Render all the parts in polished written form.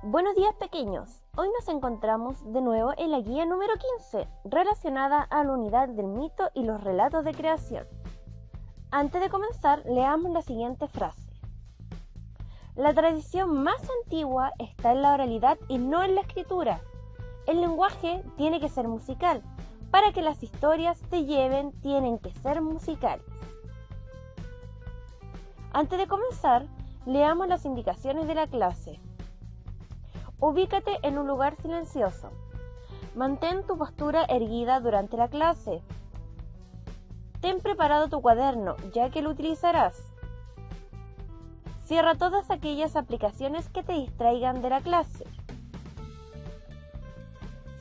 Buenos días pequeños, hoy nos encontramos de nuevo en la guía número 15, relacionada a la unidad del mito y los relatos de creación. Antes de comenzar, leamos la siguiente frase. La tradición más antigua está en la oralidad y no en la escritura. El lenguaje tiene que ser musical. Para que las historias te lleven, tienen que ser musicales. Antes de comenzar, leamos las indicaciones de la clase. Ubícate en un lugar silencioso. Mantén tu postura erguida durante la clase. Ten preparado tu cuaderno, ya que lo utilizarás. Cierra todas aquellas aplicaciones que te distraigan de la clase.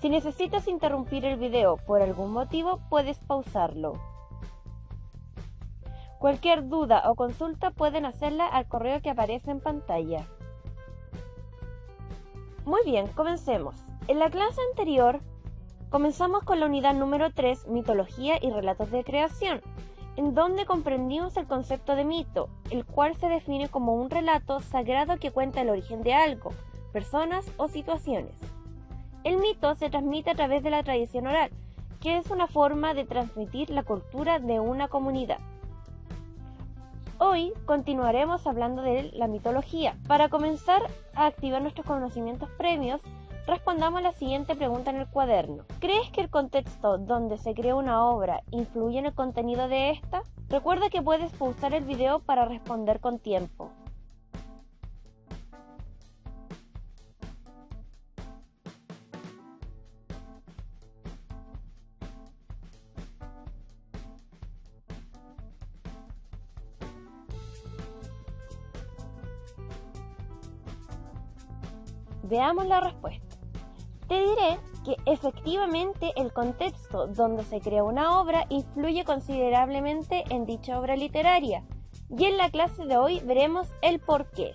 Si necesitas interrumpir el video por algún motivo, puedes pausarlo. Cualquier duda o consulta pueden hacerla al correo que aparece en pantalla. Muy bien, comencemos. En la clase anterior, comenzamos con la unidad número 3, Mitología y Relatos de Creación, en donde comprendimos el concepto de mito, el cual se define como un relato sagrado que cuenta el origen de algo, personas o situaciones. El mito se transmite a través de la tradición oral, que es una forma de transmitir la cultura de una comunidad. Hoy continuaremos hablando de la mitología. Para comenzar a activar nuestros conocimientos previos, respondamos la siguiente pregunta en el cuaderno. ¿Crees que el contexto donde se creó una obra influye en el contenido de esta? Recuerda que puedes pausar el video para responder con tiempo. Veamos la respuesta. Te diré que efectivamente el contexto donde se crea una obra influye considerablemente en dicha obra literaria, y en la clase de hoy veremos el porqué.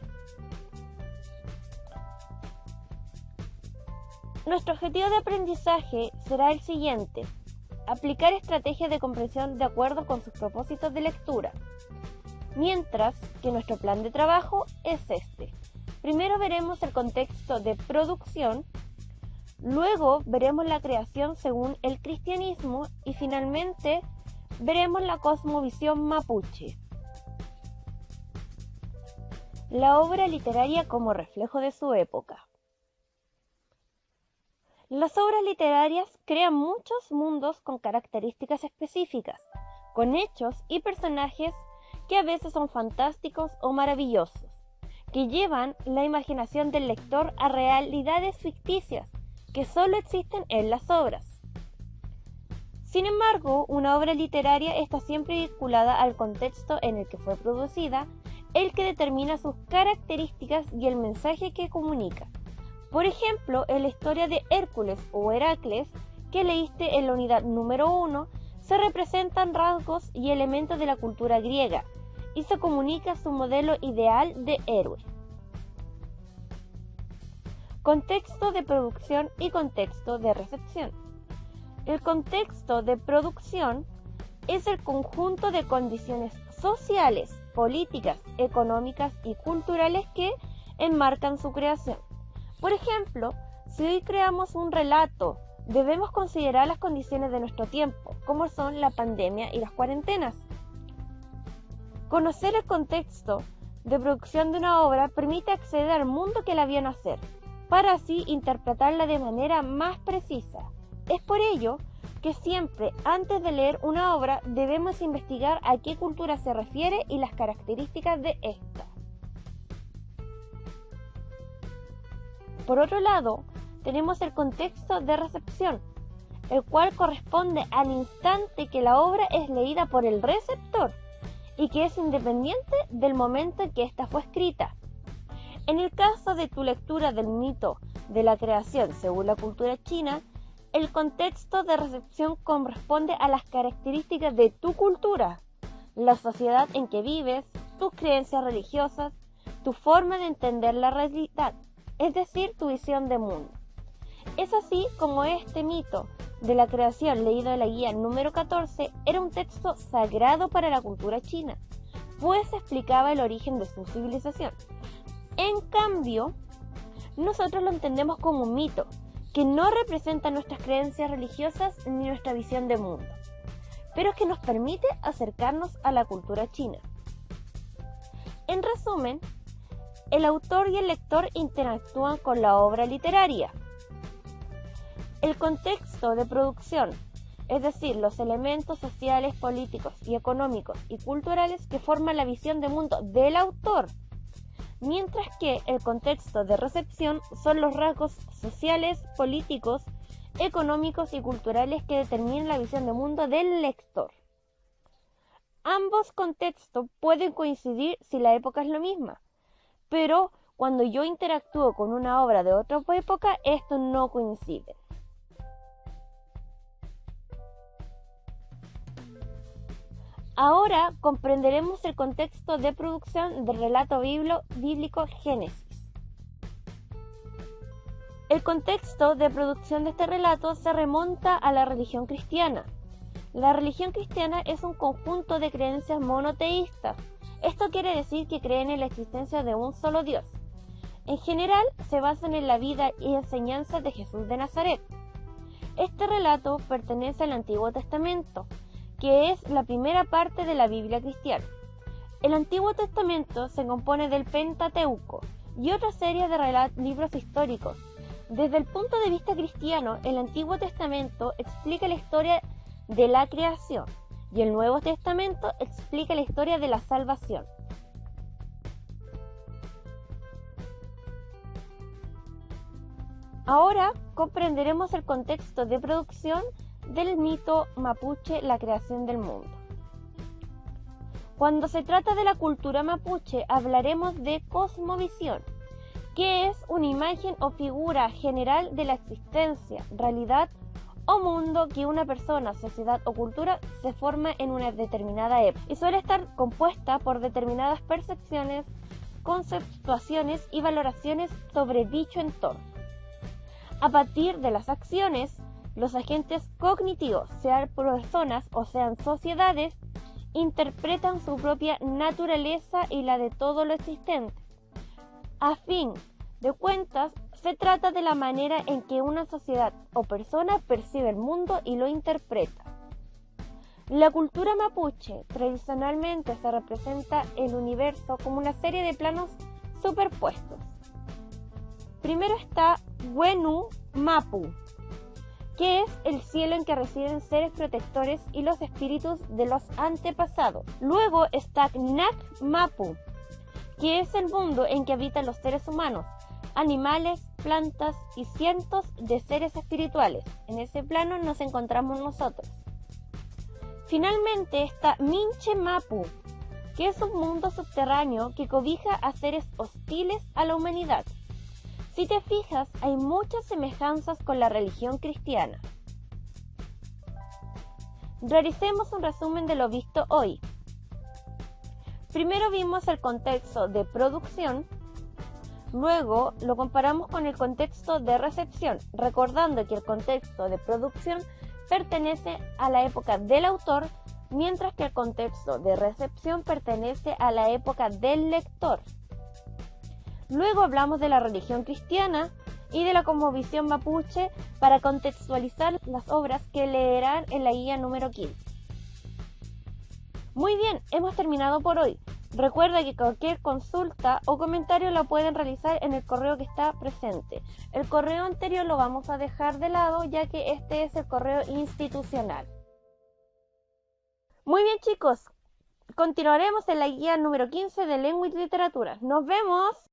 Nuestro objetivo de aprendizaje será el siguiente: aplicar estrategias de comprensión de acuerdo con sus propósitos de lectura, mientras que nuestro plan de trabajo es este. Primero veremos el contexto de producción, luego veremos la creación según el cristianismo y finalmente veremos la cosmovisión mapuche. La obra literaria como reflejo de su época. Las obras literarias crean muchos mundos con características específicas, con hechos y personajes que a veces son fantásticos o maravillosos, que llevan la imaginación del lector a realidades ficticias que solo existen en las obras. Sin embargo, una obra literaria está siempre vinculada al contexto en el que fue producida, el que determina sus características y el mensaje que comunica. Por ejemplo, en la historia de Hércules o Heracles, que leíste en la unidad número 1, se representan rasgos y elementos de la cultura griega, y se comunica su modelo ideal de héroe. Contexto de producción y contexto de recepción. El contexto de producción es el conjunto de condiciones sociales, políticas, económicas y culturales que enmarcan su creación. Por ejemplo, si hoy creamos un relato, debemos considerar las condiciones de nuestro tiempo, como son la pandemia y las cuarentenas. Conocer el contexto de producción de una obra permite acceder al mundo que la vio nacer, para así interpretarla de manera más precisa. Es por ello que siempre, antes de leer una obra, debemos investigar a qué cultura se refiere y las características de esta. Por otro lado, tenemos el contexto de recepción, el cual corresponde al instante que la obra es leída por el receptor, y que es independiente del momento en que ésta fue escrita. En el caso de tu lectura del mito de la creación según la cultura china, el contexto de recepción corresponde a las características de tu cultura, la sociedad en que vives, tus creencias religiosas, tu forma de entender la realidad, es decir, tu visión de mundo. Es así como este mito de la creación leído en la guía número 14 era un texto sagrado para la cultura china, pues explicaba el origen de su civilización. En cambio, nosotros lo entendemos como un mito, que no representa nuestras creencias religiosas ni nuestra visión de mundo, pero que nos permite acercarnos a la cultura china. En resumen, el autor y el lector interactúan con la obra literaria. El contexto de producción, es decir, los elementos sociales, políticos y económicos y culturales que forman la visión de mundo del autor, mientras que el contexto de recepción son los rasgos sociales, políticos, económicos y culturales que determinan la visión de mundo del lector. Ambos contextos pueden coincidir si la época es la misma, pero cuando yo interactúo con una obra de otra época, esto no coincide. Ahora comprenderemos el contexto de producción del relato bíblico Génesis. El contexto de producción de este relato se remonta a la religión cristiana. La religión cristiana es un conjunto de creencias monoteístas. Esto quiere decir que creen en la existencia de un solo Dios. En general, se basan en la vida y enseñanzas de Jesús de Nazaret. Este relato pertenece al Antiguo Testamento, que es la primera parte de la Biblia cristiana. El Antiguo Testamento se compone del Pentateuco y otra serie de libros históricos. Desde el punto de vista cristiano, el Antiguo Testamento explica la historia de la creación y el Nuevo Testamento explica la historia de la salvación. Ahora comprenderemos el contexto de producción del mito mapuche, la creación del mundo. Cuando se trata de la cultura mapuche, hablaremos de cosmovisión, que es una imagen o figura general de la existencia, realidad o mundo que una persona, sociedad o cultura se forma en una determinada época y suele estar compuesta por determinadas percepciones, conceptuaciones y valoraciones sobre dicho entorno. A partir de las acciones, los agentes cognitivos, sean personas o sean sociedades, interpretan su propia naturaleza y la de todo lo existente. A fin de cuentas, se trata de la manera en que una sociedad o persona percibe el mundo y lo interpreta. La cultura mapuche tradicionalmente se representa el universo como una serie de planos superpuestos. Primero está Wenu Mapu, que es el cielo en que residen seres protectores y los espíritus de los antepasados. Luego está Nak Mapu, que es el mundo en que habitan los seres humanos, animales, plantas y cientos de seres espirituales. En ese plano nos encontramos nosotros. Finalmente está Minche Mapu, que es un mundo subterráneo que cobija a seres hostiles a la humanidad. Si te fijas, hay muchas semejanzas con la religión cristiana. Realicemos un resumen de lo visto hoy. Primero vimos el contexto de producción, luego lo comparamos con el contexto de recepción, recordando que el contexto de producción pertenece a la época del autor, mientras que el contexto de recepción pertenece a la época del lector. Luego hablamos de la religión cristiana y de la cosmovisión mapuche para contextualizar las obras que leerán en la guía número 15. Muy bien, hemos terminado por hoy. Recuerda que cualquier consulta o comentario la pueden realizar en el correo que está presente. El correo anterior lo vamos a dejar de lado ya que este es el correo institucional. Muy bien chicos, continuaremos en la guía número 15 de Lengua y Literatura. ¡Nos vemos!